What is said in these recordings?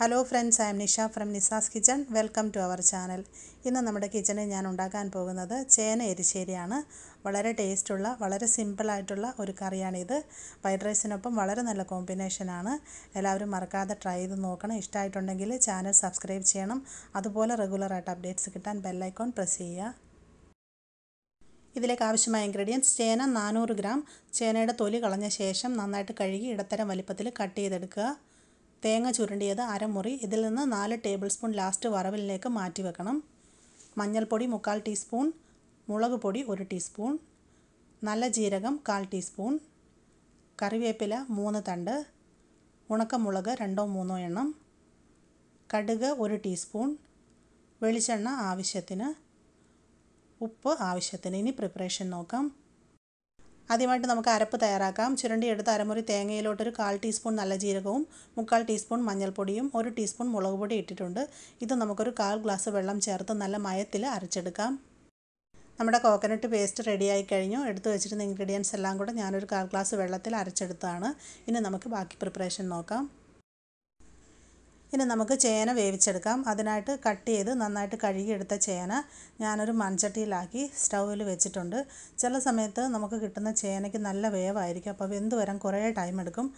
Hello friends, I am Nisha from Nisa's kitchen. Welcome to our channel. ഇന്ന് നമ്മുടെ കിച്ചണിൽ ഞാൻ ഉണ്ടാക്കാൻ പോകുന്നത് ചേന എരിശ്ശേരിയാണ്. വളരെ ടേസ്റ്റുള്ള, വളരെ സിമ്പിളായിട്ടുള്ള ഒരു കറിയാണിത്. ഫ്രൈഡ് റൈസിനൊപ്പം വളരെ നല്ല കോമ്പിനേഷനാണ്. എല്ലാവരും മറക്കാതെ ട്രൈ ചെയ്ത് നോക്കണം. ഇഷ്ടമായിട്ടുണ്ടെങ്കിൽ ചാനൽ സബ്സ്ക്രൈബ് ചെയ്യണം. അതുപോലെ റെഗുലറായിട്ട് അപ്ഡേറ്റ്സ് കിട്ടാൻ ബെല്ലൈക്കോൺ പ്രസ് ചെയ്യുക. ഇതിലേക്ക് ആവശ്യമായ ഇൻഗ്രീഡിയൻസ്: ചേന 400 ഗ്രാം. ചേനയുടെ തൊലി കളഞ്ഞ ശേഷം നന്നായിട്ട് കഴുകി ഇടത്തരം വലിപ്പത്തിൽ കട്ട് ചെയ്തെടുക്കുക. തേങ്ങ ചുരണ്ടിയത് അരമുറി. ഇതിൽ നിന്ന് 4 ടേബിൾ സ്പൂൺ ലാസ്റ്റ് വറവിലേക്ക് മാറ്റി വെക്കണം. മഞ്ഞൾപ്പൊടി 3/4 ടീസ്പൂൺ, മുളക് പൊടി 1 ടീസ്പൂൺ, നല്ല ജീരകം 1/4 ടീസ്പൂൺ, കറിവേപ്പില 3 തണ്ട്, ഉണക്കമുളക് 2-3 എണ്ണം, കടുക് 1 ടീസ്പൂൺ, വെളിച്ചെണ്ണ ആവശ്യത്തിന്, ഉപ്പ് ആവശ്യത്തിന്. ഇനി പ്രിപ്പറേഷൻ നോക്കാം. ആദ്യമായിട്ട് നമുക്ക് അരപ്പ് തയ്യാറാക്കാം. ചുരണ്ടിയെടുത്ത അരമുറി തേങ്ങയിലോട്ടൊരു 1/4 ടീസ്പൂൺ നല്ല ജീരകവും 3/4 ടീസ്പൂൺ മഞ്ഞൾപ്പൊടിയും 1 ടീസ്പൂൺ മുളക് പൊടി ഇട്ടിട്ടുണ്ട്. ഇത് നമുക്കൊരു 1/4 ഗ്ലാസ് വെള്ളം ചേർത്ത് നല്ല മയത്തിൽ അരച്ചെടുക്കാം. നമ്മുടെ കോക്കനട്ട് പേസ്റ്റ് റെഡിയായി കഴിഞ്ഞു. എടുത്തു വെച്ചിരുന്ന ഇൻഗ്രീഡിയൻസ് എല്ലാം കൂടെ ഞാനൊരു 1/4 ഗ്ലാസ് വെള്ളത്തിൽ അരച്ചെടുത്തതാണ്. ഇനി നമുക്ക് ബാക്കി പ്രിപ്പറേഷൻ നോക്കാം. ഇനി നമുക്ക് ചേന വേവിച്ചെടുക്കാം. അതിനായിട്ട് കട്ട് ചെയ്ത് നന്നായിട്ട് കഴുകിയെടുത്ത ചേന ഞാനൊരു മൺചട്ടിയിലാക്കി സ്റ്റൗവിൽ വെച്ചിട്ടുണ്ട്. ചില സമയത്ത് നമുക്ക് കിട്ടുന്ന ചേനയ്ക്ക് നല്ല വേവായിരിക്കും, അപ്പോൾ വെന്ത് വരാൻ കുറേ ടൈം എടുക്കും.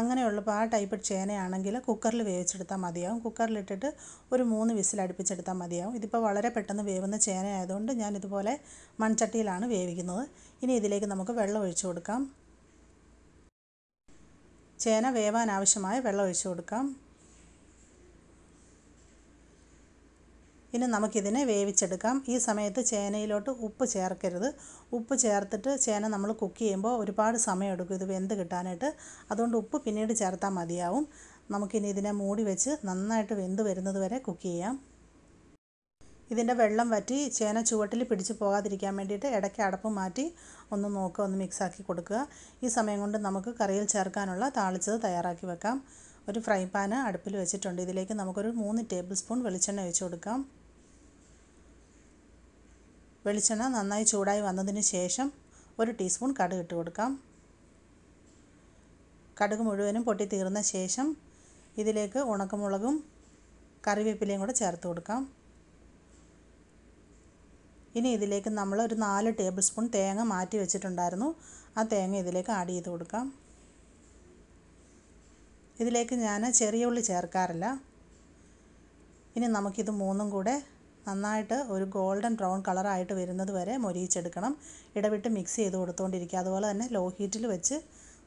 അങ്ങനെയുള്ളപ്പോൾ ആ ടൈപ്പ് ചേനയാണെങ്കിൽ കുക്കറിൽ വേവിച്ചെടുത്താൽ മതിയാവും. കുക്കറിലിട്ടിട്ട് ഒരു 3 വിസിൽ അടുപ്പിച്ചെടുത്താൽ മതിയാവും. ഇതിപ്പോൾ വളരെ പെട്ടെന്ന് വേവുന്ന ചേന ആയതുകൊണ്ട് ഞാൻ ഇതുപോലെ മൺചട്ടിയിലാണ് വേവിക്കുന്നത്. ഇനി ഇതിലേക്ക് നമുക്ക് വെള്ളം ഒഴിച്ചു കൊടുക്കാം. ചേന വേവാൻ ആവശ്യമായ വെള്ളം ഒഴിച്ചു കൊടുക്കാം. ഇനി നമുക്കിതിനെ വേവിച്ചെടുക്കാം. ഈ സമയത്ത് ചേനയിലോട്ട് ഉപ്പ് ചേർക്കരുത്. ഉപ്പ് ചേർത്തിട്ട് ചേന നമ്മൾ കുക്ക് ചെയ്യുമ്പോൾ ഒരുപാട് സമയമെടുക്കും ഇത് വെന്ത് കിട്ടാനായിട്ട്. അതുകൊണ്ട് ഉപ്പ് പിന്നീട് ചേർത്താൽ മതിയാവും. നമുക്കിനി ഇതിനെ മൂടി വെച്ച് നന്നായിട്ട് വെന്ത് വരുന്നത് വരെ കുക്ക് ചെയ്യാം. ഇതിൻ്റെ വെള്ളം വറ്റി ചേന ചുവട്ടിൽ പിടിച്ച് പോകാതിരിക്കാൻ വേണ്ടിയിട്ട് ഇടയ്ക്ക് അടപ്പ് മാറ്റി ഒന്ന് നോക്കുക, ഒന്ന് മിക്സാക്കി കൊടുക്കുക. ഈ സമയം കൊണ്ട് നമുക്ക് കറിയിൽ ചേർക്കാനുള്ള താളിച്ചത് തയ്യാറാക്കി വെക്കാം. ഒരു ഫ്രൈ പാൻ അടുപ്പിൽ വെച്ചിട്ടുണ്ട്. ഇതിലേക്ക് നമുക്കൊരു 3 ടേബിൾ സ്പൂൺ വെളിച്ചെണ്ണ ഒഴിച്ച് കൊടുക്കാം. വെളിച്ചെണ്ണ നന്നായി ചൂടായി വന്നതിന് ശേഷം 1 ടീസ്പൂൺ കടുക് ഇട്ട് കൊടുക്കാം. കടുക് മുഴുവനും പൊട്ടി തീർന്ന ശേഷം ഇതിലേക്ക് ഉണക്കമുളകും കറിവേപ്പിലയും കൂടെ ചേർത്ത് കൊടുക്കാം. ഇനി ഇതിലേക്ക് നമ്മൾ ഒരു 4 ടേബിൾ സ്പൂൺ തേങ്ങ മാറ്റി വെച്ചിട്ടുണ്ടായിരുന്നു. ആ തേങ്ങ ഇതിലേക്ക് ആഡ് ചെയ്ത് കൊടുക്കാം. ഇതിലേക്ക് ഞാൻ ചെറിയ ഉള്ളി ചേർക്കാറില്ല. ഇനി നമുക്കിത് മൂന്നും കൂടെ നന്നായിട്ട് ഒരു ഗോൾഡൻ ബ്രൗൺ കളറായിട്ട് വരുന്നത് വരെ മൊരിയിച്ചെടുക്കണം. ഇടവിട്ട് മിക്സ് ചെയ്ത് കൊടുത്തുകൊണ്ടിരിക്കുക. അതുപോലെ തന്നെ ലോ ഹീറ്റിൽ വെച്ച്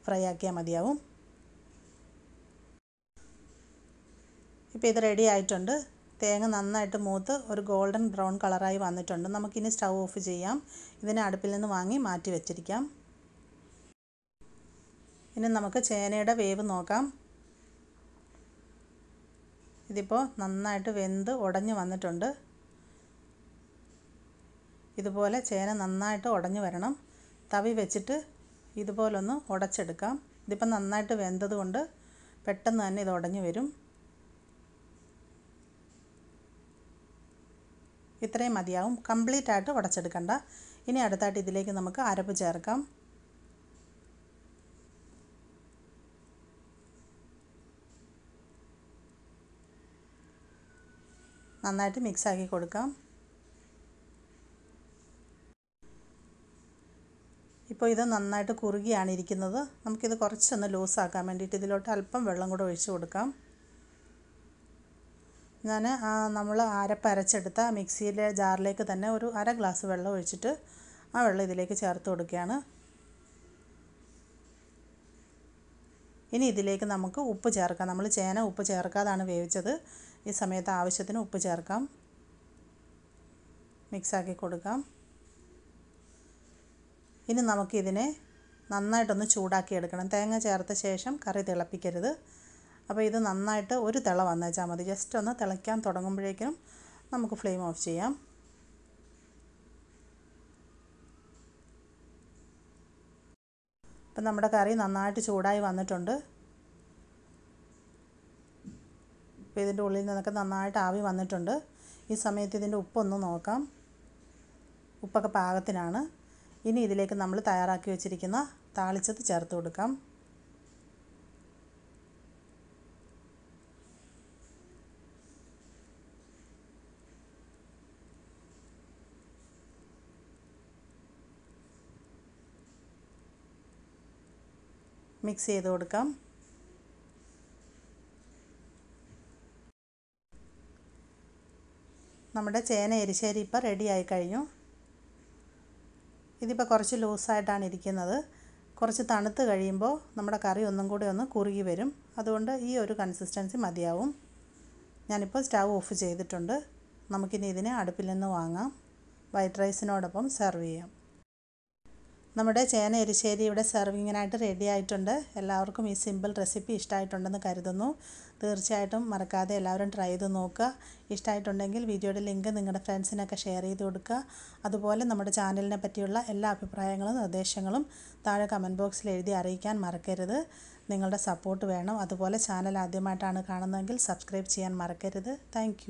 ഫ്രൈ ആക്കിയാൽ മതിയാവും. ഇപ്പോൾ ഇത് റെഡി ആയിട്ടുണ്ട്. തേങ്ങ നന്നായിട്ട് മൂത്ത് ഒരു ഗോൾഡൻ ബ്രൗൺ കളറായി വന്നിട്ടുണ്ട്. നമുക്കിനി സ്റ്റൗ ഓഫ് ചെയ്യാം. ഇതിനെ അടുപ്പിൽ നിന്ന് വാങ്ങി മാറ്റി വെച്ചിരിക്കാം. ഇനി നമുക്ക് ചേനയുടെ വേവ് നോക്കാം. ഇതിപ്പോൾ നന്നായിട്ട് വെന്ത് ഉടഞ്ഞു വന്നിട്ടുണ്ട്. ഇതുപോലെ ചേന നന്നായിട്ട് ഉടഞ്ഞു വരണം. തവി വെച്ചിട്ട് ഇതുപോലൊന്ന് ഉടച്ചെടുക്കാം. ഇതിപ്പോൾ നന്നായിട്ട് വെന്തത് കൊണ്ട് പെട്ടെന്ന് തന്നെ ഇത് ഉടഞ്ഞു വരും. ഇത്രയും മതിയാവും. കംപ്ലീറ്റ് ആയിട്ട് ഉടച്ചെടുക്കണ്ട. ഇനി അടുത്തായിട്ട് ഇതിലേക്ക് നമുക്ക് അരപ്പ് ചേർക്കാം. നന്നായിട്ട് മിക്സാക്കി കൊടുക്കാം. ഇപ്പോൾ ഇത് നന്നായിട്ട് കുറുകിയാണ് ഇരിക്കുന്നത്. നമുക്കിത് കുറച്ചൊന്ന് ലൂസാക്കാൻ വേണ്ടിയിട്ട് ഇതിലോട്ട് അല്പം വെള്ളം കൂടെ ഒഴിച്ചു കൊടുക്കാം. ഞാൻ നമ്മൾ അരപ്പ് അരച്ചെടുത്ത മിക്സിയിലെ ജാറിലേക്ക് തന്നെ ഒരു 1/2 ഗ്ലാസ് വെള്ളം ഒഴിച്ചിട്ട് ആ വെള്ളം ഇതിലേക്ക് ചേർത്ത് കൊടുക്കുകയാണ്. ഇനി ഇതിലേക്ക് നമുക്ക് ഉപ്പ് ചേർക്കാം. നമ്മൾ ചേന ഉപ്പ് ചേർക്കാതാണ് വേവിച്ചത്. ഈ സമയത്ത് ആവശ്യത്തിന് ഉപ്പ് ചേർക്കാം. മിക്സാക്കി കൊടുക്കാം. ഇനി നമുക്കിതിനെ നന്നായിട്ടൊന്ന് ചൂടാക്കി എടുക്കണം. തേങ്ങ ചേർത്ത ശേഷം കറി തിളപ്പിക്കരുത്. അപ്പോൾ ഇത് നന്നായിട്ട് ഒരു തിള വന്നേച്ചാൽ മതി. ജസ്റ്റ് ഒന്ന് തിളയ്ക്കാൻ തുടങ്ങുമ്പോഴേക്കും നമുക്ക് ഫ്ലെയിം ഓഫ് ചെയ്യാം. ഇപ്പം നമ്മുടെ കറി നന്നായിട്ട് ചൂടായി വന്നിട്ടുണ്ട്. ഇപ്പോൾ ഇതിൻ്റെ ഉള്ളിൽ നിന്നൊക്കെ നന്നായിട്ട് ആവി വന്നിട്ടുണ്ട്. ഈ സമയത്ത് ഇതിൻ്റെ ഉപ്പൊന്ന് നോക്കാം. ഉപ്പൊക്കെ പാകത്തിനാണ്. ഇനി ഇതിലേക്ക് നമ്മൾ തയ്യാറാക്കി വെച്ചിരിക്കുന്ന താളിച്ചത് ചേർത്ത് കൊടുക്കാം. മിക്സ് ചെയ്ത് കൊടുക്കാം. നമ്മുടെ ചേന എരിശ്ശേരി ഇപ്പോൾ റെഡി ആയി കഴിഞ്ഞു. ഇതിപ്പോൾ കുറച്ച് ലൂസായിട്ടാണ് ഇരിക്കുന്നത്. കുറച്ച് തണുത്ത് കഴിയുമ്പോൾ നമ്മുടെ കറി ഒന്നും കൂടി ഒന്ന് കുറുകി വരും. അതുകൊണ്ട് ഈ ഒരു കൺസിസ്റ്റൻസി മതിയാവും. ഞാനിപ്പോൾ സ്റ്റൗ ഓഫ് ചെയ്തിട്ടുണ്ട്. നമുക്കിനി ഇതിനെ അടുപ്പിൽ നിന്ന് വാങ്ങാം. വൈറ്റ് റൈസിനോടൊപ്പം സെർവ് ചെയ്യാം. നമ്മുടെ ചേന എരിശ്ശേരി ഇവിടെ സെർവിങ്ങിനായിട്ട് റെഡി ആയിട്ടുണ്ട്. എല്ലാവർക്കും ഈ സിമ്പിൾ റെസിപ്പി ഇഷ്ടമായിട്ടുണ്ടെന്ന് കരുതുന്നു. തീർച്ചയായിട്ടും മറക്കാതെ എല്ലാവരും ട്രൈ ചെയ്ത് നോക്കുക. ഇഷ്ടമായിട്ടുണ്ടെങ്കിൽ വീഡിയോയുടെ ലിങ്ക് നിങ്ങളുടെ ഫ്രണ്ട്സിനൊക്കെ ഷെയർ ചെയ്ത് കൊടുക്കുക. അതുപോലെ നമ്മുടെ ചാനലിനെ പറ്റിയുള്ള എല്ലാ അഭിപ്രായങ്ങളും നിർദ്ദേശങ്ങളും താഴെ കമൻറ്റ് ബോക്സിൽ എഴുതി അറിയിക്കാൻ മറക്കരുത്. നിങ്ങളുടെ സപ്പോർട്ട് വേണം. അതുപോലെ ചാനൽ ആദ്യമായിട്ടാണ് കാണുന്നതെങ്കിൽ സബ്സ്ക്രൈബ് ചെയ്യാൻ മറക്കരുത്. താങ്ക്